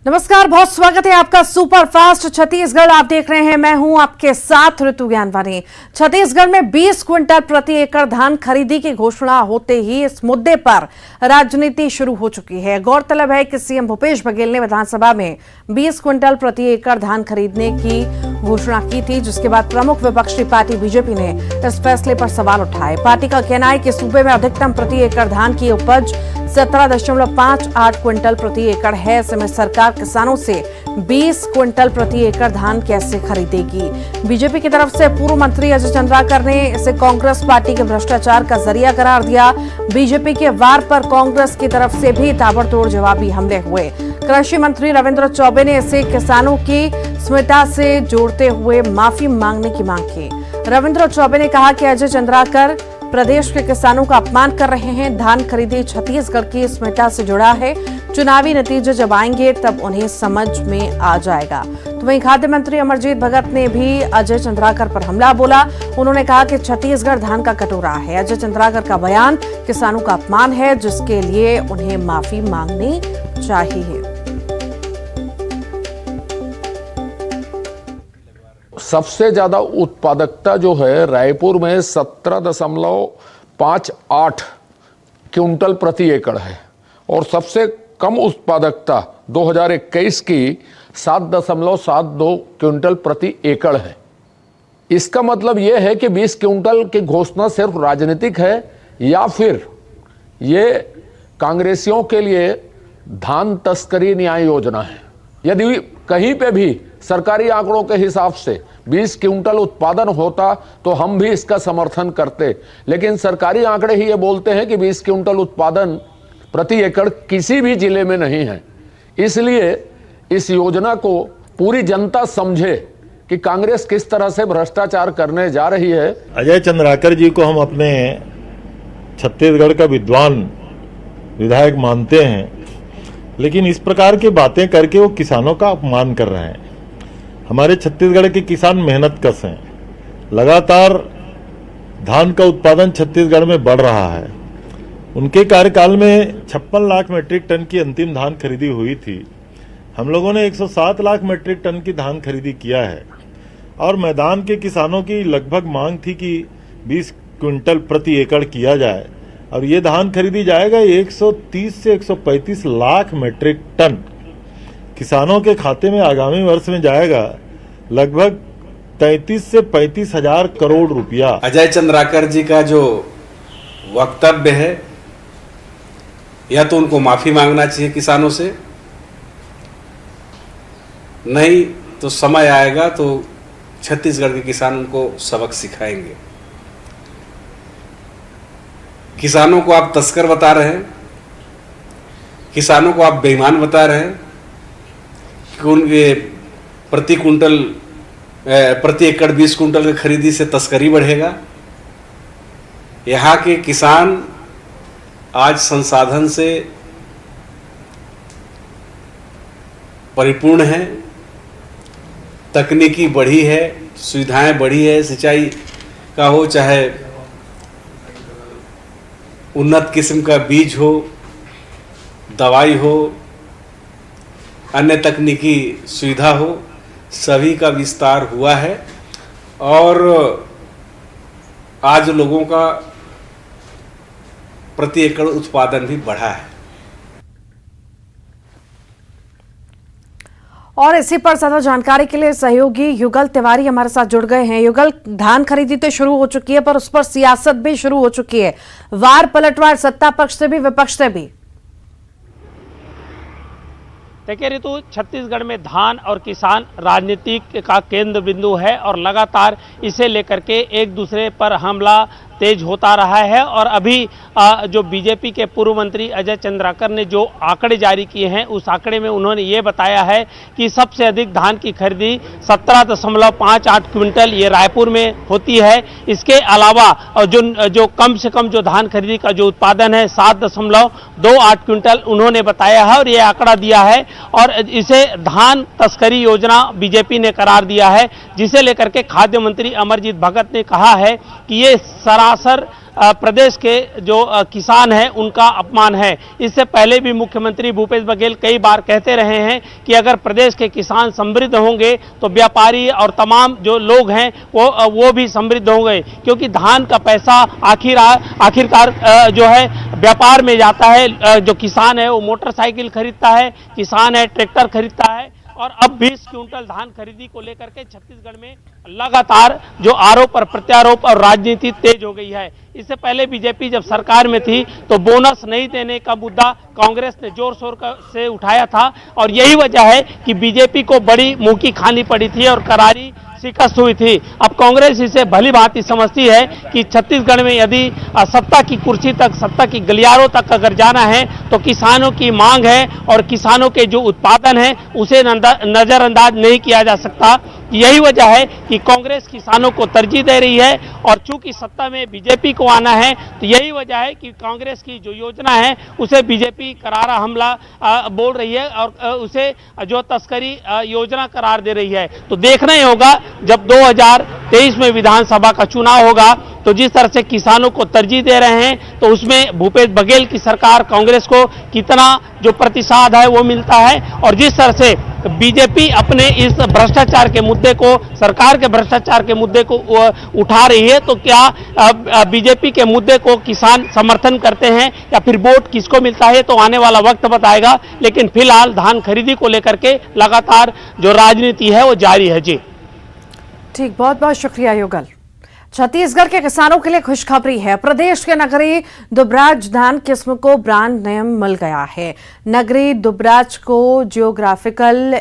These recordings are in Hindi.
नमस्कार, बहुत स्वागत है आपका सुपर फास्ट छत्तीसगढ़। आप देख रहे हैं, मैं हूं आपके साथ ऋतु ज्ञानवानी। छत्तीसगढ़ में 20 क्विंटल प्रति एकड़ धान खरीदी की घोषणा होते ही इस मुद्दे पर राजनीति शुरू हो चुकी है। गौरतलब है कि सीएम भूपेश बघेल ने विधानसभा में 20 क्विंटल प्रति एकड़ धान खरीदने की घोषणा की थी, जिसके बाद प्रमुख विपक्षी पार्टी बीजेपी ने इस फैसले पर सवाल उठाए। पार्टी का कहना है कि सूबे में अधिकतम प्रति एकड़ धान की उपज 17.58 क्विंटल प्रति एकड़ है। ऐसे में सरकार किसानों से 20 क्विंटल प्रति एकड़ धान कैसे खरीदेगी? बीजेपी की तरफ से पूर्व मंत्री अजय चंद्राकर ने इसे कांग्रेस पार्टी के भ्रष्टाचार का जरिया करार दिया। बीजेपी के वार पर कांग्रेस की तरफ से भी ताबड़तोड़ जवाबी हमले हुए। कृषि मंत्री रविंद्र चौबे ने इसे किसानों की स्मिता से जोड़ते हुए माफी मांगने की मांग की। रविंद्र चौबे ने कहा कि अजय चंद्राकर प्रदेश के किसानों का अपमान कर रहे हैं। धान खरीदी छत्तीसगढ़ की स्मिता से जुड़ा है। चुनावी नतीजे जब आएंगे तब उन्हें समझ में आ जाएगा। तो वहीं खाद्य मंत्री अमरजीत भगत ने भी अजय चंद्राकर पर हमला बोला। उन्होंने कहा कि छत्तीसगढ़ धान का कटोरा है। अजय चंद्राकर का बयान किसानों का अपमान है, जिसके लिए उन्हें माफी मांगनी चाहिए। सबसे ज्यादा उत्पादकता जो है रायपुर में 17.58 क्विंटल प्रति एकड़ है और सबसे कम उत्पादकता 2021 की 7.72 क्विंटल प्रति एकड़ है। इसका मतलब यह है कि 20 क्विंटल की घोषणा सिर्फ राजनीतिक है या फिर ये कांग्रेसियों के लिए धान तस्करी न्याय योजना है। यदि कहीं पे भी सरकारी आंकड़ों के हिसाब से 20 क्विंटल उत्पादन होता तो हम भी इसका समर्थन करते, लेकिन सरकारी आंकड़े ही ये बोलते हैं कि 20 क्विंटल उत्पादन प्रति एकड़ किसी भी जिले में नहीं है। इसलिए इस योजना को पूरी जनता समझे कि कांग्रेस किस तरह से भ्रष्टाचार करने जा रही है। अजय चंद्राकर जी को हम अपने छत्तीसगढ़ का विद्वान विधायक मानते हैं, लेकिन इस प्रकार की बातें करके वो किसानों का अपमान कर रहे हैं। हमारे छत्तीसगढ़ के किसान मेहनतकश हैं। लगातार धान का उत्पादन छत्तीसगढ़ में बढ़ रहा है। उनके कार्यकाल में 56 लाख मीट्रिक टन की अंतिम धान खरीदी हुई थी। हम लोगों ने 107 लाख मीट्रिक टन की धान खरीदी किया है और मैदान के किसानों की लगभग मांग थी कि 20 क्विंटल प्रति एकड़ किया जाए और ये धान खरीदी जाएगा 130 से 135 लाख मीट्रिक टन किसानों के खाते में आगामी वर्ष में जाएगा लगभग 33 से 35 हजार करोड़ रुपया। अजय चंद्राकर जी का जो वक्तव्य है, या तो उनको माफी मांगना चाहिए किसानों से, नहीं तो समय आएगा तो छत्तीसगढ़ के किसान उनको सबक सिखाएंगे। किसानों को आप तस्कर बता रहे हैं, किसानों को आप बेईमान बता रहे हैं कि उनके प्रति एकड़ 20 क्विंटल की खरीदी से तस्करी बढ़ेगा। यहाँ के किसान आज संसाधन से परिपूर्ण हैं, तकनीकी बढ़ी है, सुविधाएं बढ़ी है, सिंचाई का हो चाहे उन्नत किस्म का बीज हो, दवाई हो, अन्य तकनीकी सुविधा हो, सभी का विस्तार हुआ है और आज लोगों का प्रति एकड़ उत्पादन भी बढ़ा है। और इसी पर ज्यादा जानकारी के लिए सहयोगी युगल तिवारी हमारे साथ जुड़ गए हैं। युगल, धान खरीदी तो शुरू हो चुकी है पर उस पर सियासत भी शुरू हो चुकी है, वार पलटवार सत्ता पक्ष से भी विपक्ष से भी। देखिए ऋतु, छत्तीसगढ़ में धान और किसान राजनीति का केंद्र बिंदु है और लगातार इसे लेकर के एक दूसरे पर हमला तेज होता रहा है। और अभी जो बीजेपी के पूर्व मंत्री अजय चंद्राकर ने जो आंकड़े जारी किए हैं, उस आंकड़े में उन्होंने ये बताया है कि सबसे अधिक धान की खरीदी 17.58 क्विंटल ये रायपुर में होती है। इसके अलावा जो कम से कम जो धान खरीदी का जो उत्पादन है 7.28 क्विंटल उन्होंने बताया है और ये आंकड़ा दिया है। और इसे धान तस्करी योजना बीजेपी ने करार दिया है, जिसे लेकर के खाद्य मंत्री अमरजीत भगत ने कहा है कि ये सरासर प्रदेश के जो किसान हैं उनका अपमान है। इससे पहले भी मुख्यमंत्री भूपेश बघेल कई बार कहते रहे हैं कि अगर प्रदेश के किसान समृद्ध होंगे तो व्यापारी और तमाम जो लोग हैं वो भी समृद्ध होंगे, क्योंकि धान का पैसा आखिरकार जो है व्यापार में जाता है। जो किसान है वो मोटरसाइकिल खरीदता है, किसान है ट्रैक्टर खरीदता है। और अब 20 क्विंटल धान खरीदी को लेकर के छत्तीसगढ़ में लगातार जो आरोप और प्रत्यारोप और राजनीति तेज हो गई है। इससे पहले बीजेपी जब सरकार में थी तो बोनस नहीं देने का मुद्दा कांग्रेस ने जोर शोर से उठाया था, और यही वजह है कि बीजेपी को बड़ी मुंह की खानी पड़ी थी और करारी शिकस्त हुई थी। अब कांग्रेस इसे भली भांति समझती है कि छत्तीसगढ़ में यदि सत्ता की कुर्सी तक, सत्ता की गलियारों तक अगर जाना है तो किसानों की मांग है और किसानों के जो उत्पादन है उसे नजरअंदाज नहीं किया जा सकता। यही वजह है कि कांग्रेस किसानों को तरजीह दे रही है, और चूंकि सत्ता में बीजेपी को आना है तो यही वजह है कि कांग्रेस की जो योजना है उसे बीजेपी करारा हमला बोल रही है और उसे जो तस्करी योजना करार दे रही है। तो देखना ही होगा जब 2023 में विधानसभा का चुनाव होगा तो जिस तरह से किसानों को तरजीह दे रहे हैं तो उसमें भूपेश बघेल की सरकार कांग्रेस को कितना जो प्रतिसाद है वो मिलता है, और जिस तरह से बीजेपी अपने इस भ्रष्टाचार के मुद्दे को, सरकार के भ्रष्टाचार के मुद्दे को उठा रही है, तो क्या बीजेपी के मुद्दे को किसान समर्थन करते हैं या फिर वोट किसको मिलता है तो आने वाला वक्त बताएगा। लेकिन फिलहाल धान खरीदी को लेकर के लगातार जो राजनीति है वो जारी है। जी ठीक, बहुत बहुत शुक्रिया युगल। छत्तीसगढ़ के किसानों के लिए खुशखबरी है। प्रदेश के नगरी दुबराज धान किस्म को ब्रांड नेम मिल गया है। नगरी दुबराज को जियोग्राफिकल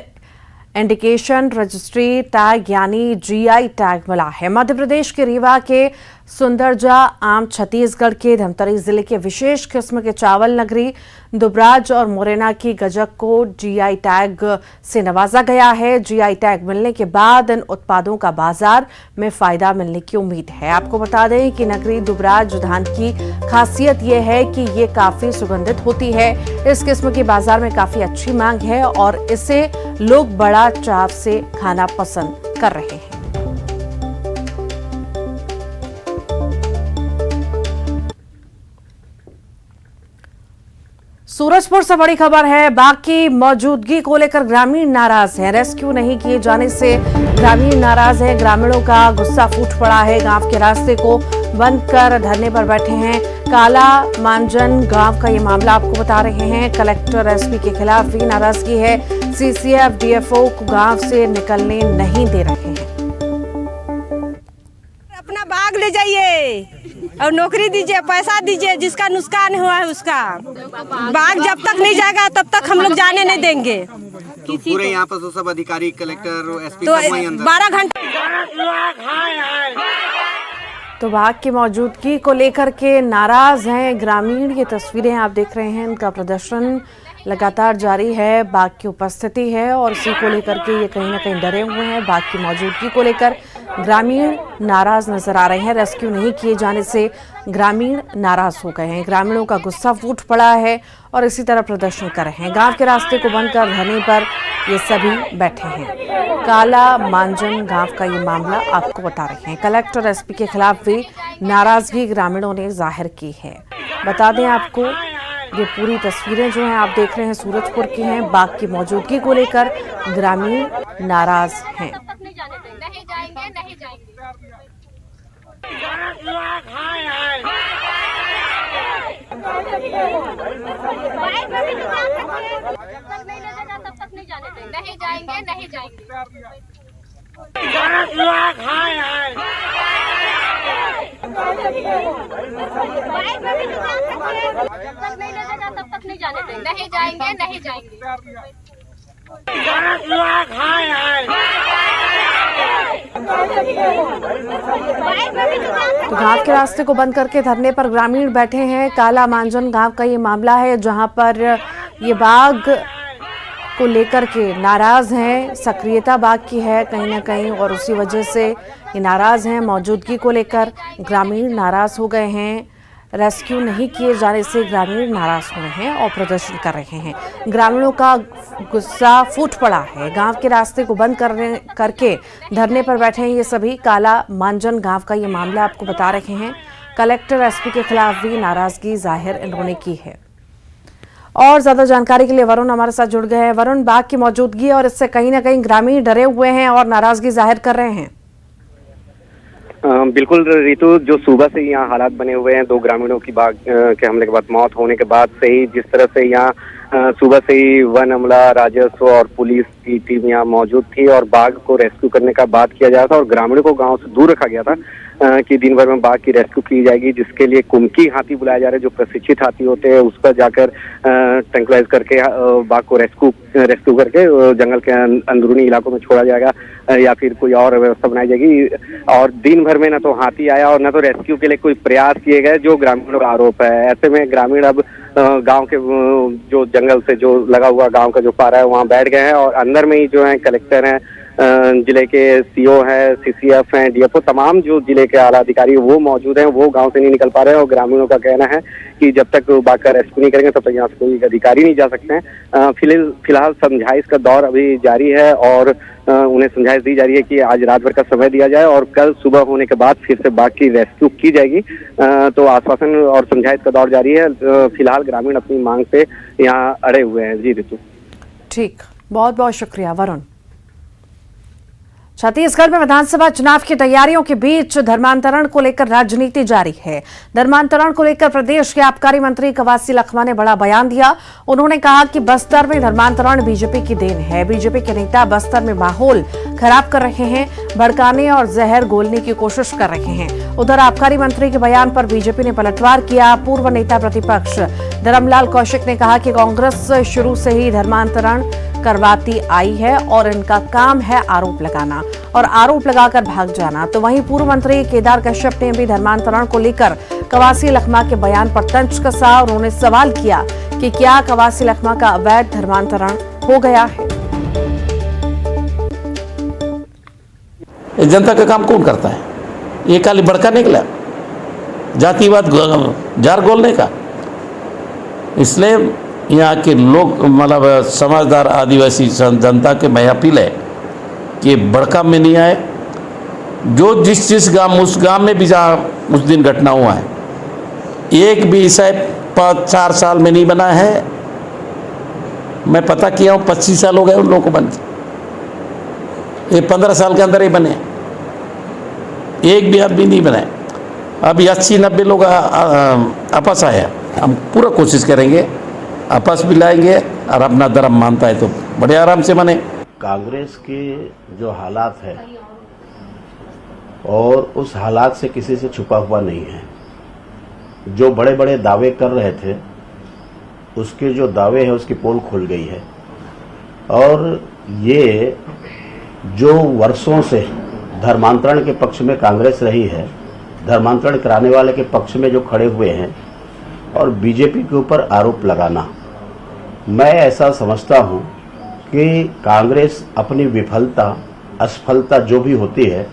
इंडिकेशन रजिस्ट्री टैग यानी जीआई टैग मिला है। मध्य प्रदेश के रीवा के सुंदरजा आम, छत्तीसगढ़ के धमतरी जिले के विशेष किस्म के चावल नगरी दुबराज और मुरैना की गजक को जीआई टैग से नवाजा गया है। जीआई टैग मिलने के बाद इन उत्पादों का बाजार में फायदा मिलने की उम्मीद है। आपको बता दें कि नगरी दुबराज धान की खासियत ये है कि ये काफी सुगंधित होती है। इस किस्म की बाजार में काफी अच्छी मांग है और इसे लोग बड़ा चाव से खाना पसंद कर रहे हैं। सूरजपुर से बड़ी खबर है। बाघ की मौजूदगी को लेकर ग्रामीण नाराज हैं। रेस्क्यू नहीं किए जाने से ग्रामीण नाराज हैं। ग्रामीणों का गुस्सा फूट पड़ा है। गांव के रास्ते को बंद कर धरने पर बैठे हैं। काला मांजन गांव का ये मामला आपको बता रहे हैं। कलेक्टर एसपी के खिलाफ भी नाराजगी है। सीसीएफ डीएफओ को गांव से निकलने नहीं दे रहे हैं। अपना बाग ले जाइए और नौकरी दीजिए, पैसा दीजिए, जिसका नुकसान हुआ है उसका। बाग जब तक नहीं जाएगा तब तक हम लोग जाने नहीं देंगे। तो पूरे यहाँ पर तो सब अधिकारी, कलेक्टर, एसपी तो सब वहीं अंदर। 12 घंटे तो बाघ की मौजूदगी को लेकर के नाराज हैं ग्रामीण। ये तस्वीरें आप देख रहे हैं। इनका प्रदर्शन लगातार जारी है। बाघ की उपस्थिति है और इसी को लेकर के ये कहीं ना कहीं डरे हुए हैं। बाघ की मौजूदगी को लेकर ग्रामीण नाराज नजर आ रहे हैं। रेस्क्यू नहीं किए जाने से ग्रामीण नाराज हो गए हैं। ग्रामीणों का गुस्सा फूट पड़ा है और इसी तरह प्रदर्शन कर रहे हैं। गांव के रास्ते को बंद कर धरने पर ये सभी बैठे हैं। काला मांजन गांव का ये मामला आपको बता रहे हैं। कलेक्टर एसपी के खिलाफ भी नाराजगी ग्रामीणों ने जाहिर की है। बता दें आपको, ये पूरी तस्वीरें जो हैं आप देख रहे हैं सूरजपुर की हैं। बाघ की मौजूदगी को लेकर ग्रामीण नाराज हैं। नहीं जाएंगे, नहीं जाएंगे। बाइक में भी नहीं जा सकते। जब तक नहीं ले जाएगा तब तक नहीं जाने देंगे। नहीं जाएंगे, नहीं जाएंगे। बाइक में भी नहीं जा सकते। जब तक नहीं ले जाएगा तब तक नहीं जाने देंगे। नहीं जाएंगे, नहीं जाएंगे। तो गांव के रास्ते को बंद करके धरने पर ग्रामीण बैठे हैं। काला मांजन गांव का ये मामला है जहां पर ये बाघ को लेकर के नाराज हैं। सक्रियता बाघ की है कहीं ना कहीं और उसी वजह से ये नाराज हैं। मौजूदगी को लेकर ग्रामीण नाराज हो गए हैं। रेस्क्यू नहीं किए जाने से ग्रामीण नाराज हुए हैं और प्रदर्शन कर रहे हैं। ग्रामीणों का गुस्सा फूट पड़ा है। गांव के रास्ते को बंद करके धरने पर बैठे हैं ये सभी। काला मांजन गांव का ये मामला आपको बता रहे हैं। कलेक्टर एसपी के खिलाफ भी नाराजगी जाहिर इन्होंने की है। और ज्यादा जानकारी के लिए वरुण हमारे साथ जुड़ गए हैं। वरुण, बाघ की मौजूदगी और इससे कहीं ना कहीं ग्रामीण डरे हुए हैं और नाराजगी जाहिर कर रहे हैं। बिल्कुल रितु, जो सुबह से यहाँ हालात बने हुए हैं, 2 ग्रामीणों की बाघ के हमले के बाद मौत होने के बाद से ही जिस तरह से यहाँ सुबह से ही वन अमला, राजस्व और पुलिस की टीम यहाँ मौजूद थी और बाघ को रेस्क्यू करने का बात किया जा रहा था और ग्रामीणों को गांव से दूर रखा गया था कि दिन भर में बाघ की रेस्क्यू की जाएगी, जिसके लिए कुमकी हाथी बुलाए जा रहे हैं, जो प्रशिक्षित हाथी होते हैं, उस पर जाकर ट्रैंक्विलाइज करके बाघ को रेस्क्यू करके जंगल के अंदरूनी इलाकों में छोड़ा जाएगा या फिर कोई और व्यवस्था बनाई जाएगी। और दिन भर में न तो हाथी आया और न तो रेस्क्यू के लिए कोई प्रयास किए गए, जो ग्रामीणों का आरोप है। ऐसे में ग्रामीण अब गांव के जो जंगल से जो लगा हुआ गांव का जो पारा है वहां बैठ गए हैं और अंदर में ही जो है कलेक्टर हैं, जिले के सीओ हैं, सीसीएफ हैं, डीएफओ, तमाम जो जिले के आला अधिकारी वो मौजूद हैं, वो गांव से नहीं निकल पा रहे हैं और ग्रामीणों का कहना है कि जब तक बाघ का रेस्क्यू नहीं करेंगे तब तक यहाँ से कोई अधिकारी नहीं जा सकते हैं। फिलहाल समझाइश का दौर अभी जारी है और उन्हें समझाइश दी जा रही है कि आज रात भर का समय दिया जाए और कल सुबह होने के बाद फिर से बाघ की रेस्क्यू की जाएगी। तो आश्वासन और समझाइश का दौर जारी है। फिलहाल ग्रामीण अपनी मांग पे यहाँ अड़े हुए हैं। जी ऋतु। ठीक, बहुत बहुत शुक्रिया वरुण। छत्तीसगढ़ में विधानसभा चुनाव की तैयारियों के बीच धर्मांतरण को लेकर राजनीति जारी है। धर्मांतरण को लेकर प्रदेश के आबकारी मंत्री कवासी लखमा ने बड़ा बयान दिया। उन्होंने कहा कि बस्तर में धर्मांतरण बीजेपी की देन है। बीजेपी के नेता बस्तर में माहौल खराब कर रहे हैं, भड़काने और जहर घोलने की कोशिश कर रहे हैं। उधर आबकारी मंत्री के बयान पर बीजेपी ने पलटवार किया। पूर्व नेता प्रतिपक्ष धर्मलाल कौशिक ने कहा कि कांग्रेस शुरू से ही धर्मांतरण करवाती आई है और इनका काम है आरोप लगाना और आरोप लगाकर भाग जाना। तो वहीं पूर्व मंत्री केदार कश्यप ने भी धर्मांतरण को लेकर कवासी लखमा के बयान पर तंज कसा। उन्होंने सवाल किया कि क्या कवासी लखमा का अवैध धर्मांतरण हो गया है। जनता का काम कौन करता है? ये खाली बड़का निकला जातिवाद जार गोलने का। इसलिए यहाँ के लोग मतलब समझदार आदिवासी जनता के मैं अपील है कि बड़का में नहीं आए। जो जिस गांव उस गांव में भी जहाँ उस दिन घटना हुआ है, एक भी ऐसा 4 साल में नहीं बना है। मैं पता किया हूँ 25 साल हो गए उन लोगों को बन के, ये 15 साल के अंदर ही बने, एक भी आदमी नहीं बनाए। अभी 80-90 लोग आपस आया। हम पूरा कोशिश करेंगे, आपस भी लाएंगे और अपना धर्म मानता है तो बड़े आराम से बने। कांग्रेस के जो हालात है और उस हालात से किसी से छुपा हुआ नहीं है। जो बड़े बड़े दावे कर रहे थे उसके जो दावे हैं उसकी पोल खुल गई है और ये जो वर्षों से धर्मांतरण के पक्ष में कांग्रेस रही है, धर्मांतरण कराने वाले के पक्ष में जो खड़े हुए हैं और बीजेपी के ऊपर आरोप लगाना, मैं ऐसा समझता हूं कि कांग्रेस अपनी विफलता असफलता जो भी होती है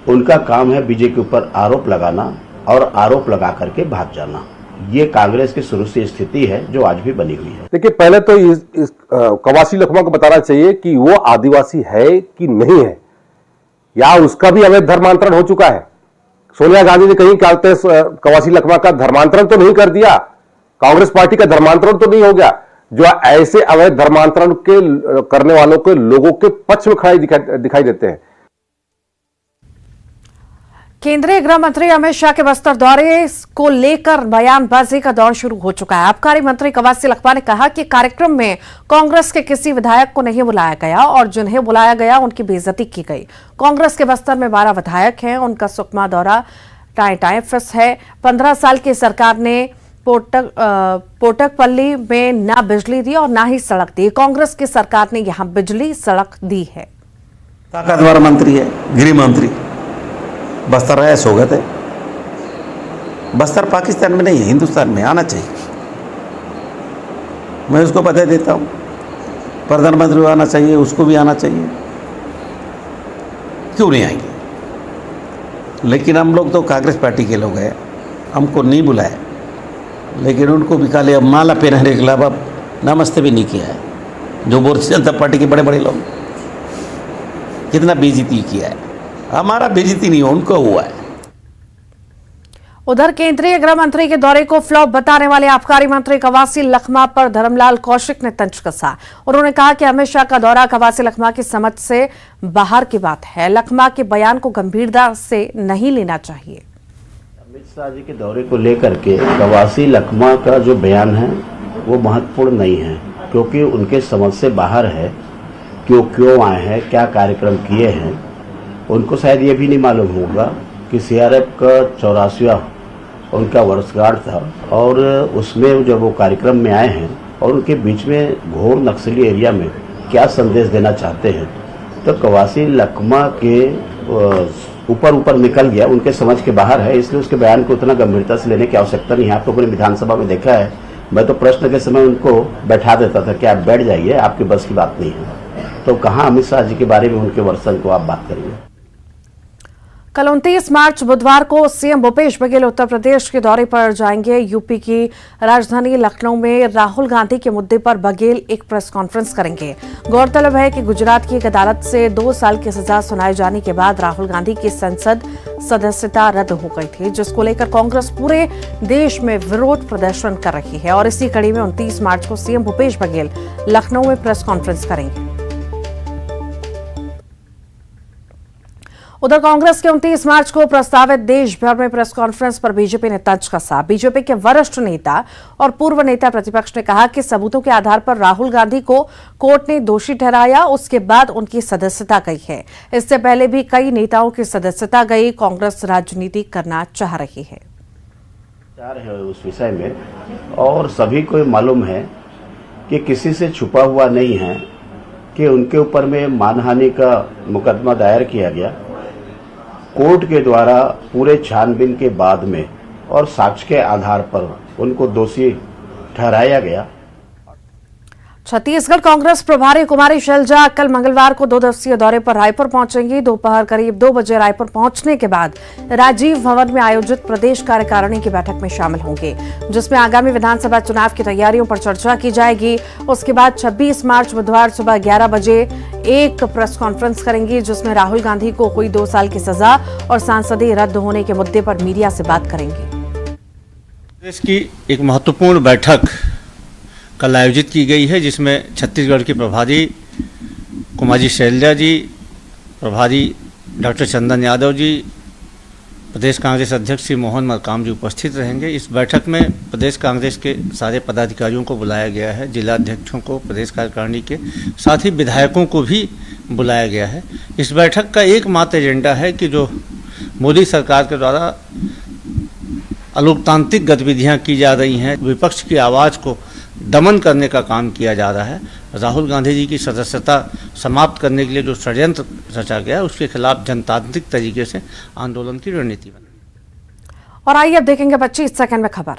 उनका काम है बीजेपी के ऊपर आरोप लगाना और आरोप लगा करके भाग जाना। ये कांग्रेस की शुरू से स्थिति है जो आज भी बनी हुई है। देखिए, पहले तो इस कवासी लखमा को बताना चाहिए कि वो आदिवासी है कि नहीं है, या उसका भी अवैध धर्मांतरण हो चुका है। सोनिया गांधी ने कहीं कवासी लखमा का धर्मांतरण तो नहीं कर दिया, कांग्रेस पार्टी का धर्मांतरण तो नहीं हो गया। जो ऐसे अवैध धर्मांतरण के करने वालों के लोगों के पक्ष में खड़े दिखाई देते हैं। केंद्रीय गृह मंत्री अमित शाह के बस्तर दौरे को लेकर बयानबाजी का दौर शुरू हो चुका है। आबकारी मंत्री कवासी लखमा ने कहा कि कार्यक्रम में कांग्रेस के किसी विधायक को नहीं बुलाया गया और जिन्हें बुलाया गया उनकी बेइज्जती की गई। कांग्रेस के बस्तर में 12 विधायक हैं, उनका सुकमा दौरा टाई फिस है। 15 साल की सरकार ने पोटकपल्ली में ना बिजली दी और ना ही सड़क दी। कांग्रेस की सरकार ने यहां बिजली सड़क दी है। ताकतवर मंत्री है, गृह मंत्री, बस्तर ऐसे हो गए थे। बस्तर पाकिस्तान में नहीं है, हिंदुस्तान में आना चाहिए। मैं उसको बधाई देता हूँ। प्रधानमंत्री को आना चाहिए, उसको भी आना चाहिए, क्यों नहीं आएंगे। लेकिन हम लोग तो कांग्रेस पार्टी के लोग हैं, हमको नहीं बुलाए, लेकिन उनको भी खाली अब माला पहनाने के अलावा नमस्ते भी नहीं किया है। जो भारतीय जनता पार्टी के बड़े बड़े लोग कितना बेइज्जती किया है। हमारा बेइज्जती नहीं, उनको हुआ है। उधर केंद्रीय गृह मंत्री के दौरे को फ्लॉप बताने वाले आबकारी मंत्री कवासी लखमा पर धर्मलाल कौशिक ने तंज कसा। उन्होंने कहा कि अमित शाह का दौरा कवासी लखमा की समझ से बाहर की बात है। लखमा के बयान को गंभीरता से नहीं लेना चाहिए। अमित शाह जी के दौरे को लेकर के कवासी लखमा का जो बयान है वो महत्वपूर्ण नहीं है, क्योंकि उनके समझ से बाहर है। क्यों आए हैं, क्या कार्यक्रम किए हैं, उनको शायद ये भी नहीं मालूम होगा कि सीआरएफ का 84वां उनका वर्षगांठ था और उसमें जब वो कार्यक्रम में आए हैं और उनके बीच में घोर नक्सली एरिया में क्या संदेश देना चाहते हैं, तो कवासी लखमा के ऊपर निकल गया, उनके समझ के बाहर है। इसलिए उसके बयान को उतना गंभीरता से लेने की आवश्यकता नहीं है। आप लोगों ने विधानसभा में देखा है, मैं तो प्रश्न के समय उनको बैठा देता था कि आप बैठ जाइए, आपकी बस की बात नहीं है। तो कहाँ अमित शाह जी के बारे में उनके वर्षन को आप बात करेंगे। कल 29 मार्च बुधवार को सीएम भूपेश बघेल उत्तर प्रदेश के दौरे पर जाएंगे। यूपी की राजधानी लखनऊ में राहुल गांधी के मुद्दे पर बघेल एक प्रेस कॉन्फ्रेंस करेंगे। गौरतलब है कि गुजरात की एक अदालत से 2 साल की सजा सुनाए जाने के बाद राहुल गांधी की संसद सदस्यता रद्द हो गई थी, जिसको लेकर कांग्रेस पूरे देश में विरोध प्रदर्शन कर रही है। और इसी कड़ी में 29 मार्च को सीएम भूपेश बघेल लखनऊ में प्रेस कॉन्फ्रेंस करेंगे। उधर कांग्रेस के 29 मार्च को प्रस्तावित देश भर में प्रेस कॉन्फ्रेंस पर बीजेपी ने तंज कसा। बीजेपी के वरिष्ठ नेता और पूर्व नेता प्रतिपक्ष ने कहा कि सबूतों के आधार पर राहुल गांधी को कोर्ट ने दोषी ठहराया, उसके बाद उनकी सदस्यता गई है। इससे पहले भी कई नेताओं की सदस्यता गई। कांग्रेस राजनीति करना चाह रही है उस विषय में, और सभी को मालूम है कि किसी से छुपा हुआ नहीं है कि उनके ऊपर में मानहानि का मुकदमा दायर किया गया। कोर्ट के द्वारा पूरे छानबीन के बाद में और साक्ष्य के आधार पर उनको दोषी ठहराया गया। छत्तीसगढ़ कांग्रेस प्रभारी कुमारी शैलजा कल मंगलवार को 2 दिवसीय दौरे पर रायपुर पहुंचेंगी। दोपहर करीब 2 बजे रायपुर पहुंचने के बाद राजीव भवन में आयोजित प्रदेश कार्यकारिणी की बैठक में शामिल होंगे, जिसमें आगामी विधानसभा चुनाव की तैयारियों पर चर्चा की जाएगी। उसके बाद 26 मार्च बुधवार सुबह 11 बजे एक प्रेस कॉन्फ्रेंस करेंगी, जिसमें राहुल गांधी को हुई 2 साल की सजा और सांसदीय रद्द होने के मुद्दे पर मीडिया से बात करेंगे। देश की एक महत्वपूर्ण बैठक कल आयोजित की गई है, जिसमें छत्तीसगढ़ की प्रभारी कुमारी शैलजा जी, प्रभारी डॉक्टर चंदन यादव जी, प्रदेश कांग्रेस अध्यक्ष श्री मोहन मरकाम जी उपस्थित रहेंगे। इस बैठक में प्रदेश कांग्रेस के सारे पदाधिकारियों को बुलाया गया है, जिला अध्यक्षों को, प्रदेश कार्यकारिणी के साथ ही विधायकों को भी बुलाया गया है। इस बैठक का एकमात्र एजेंडा है कि जो मोदी सरकार के द्वारा अलोकतांत्रिक गतिविधियां की जा रही हैं, विपक्ष की आवाज़ को दमन करने का काम किया जा रहा है। राहुल गांधी जी की सदस्यता समाप्त करने के लिए जो षड्यंत्र रचा गया है, उसके खिलाफ जनतांत्रिक तरीके से आंदोलन की रणनीति बनी। और आइए अब देखेंगे 25 सेकंड में खबर।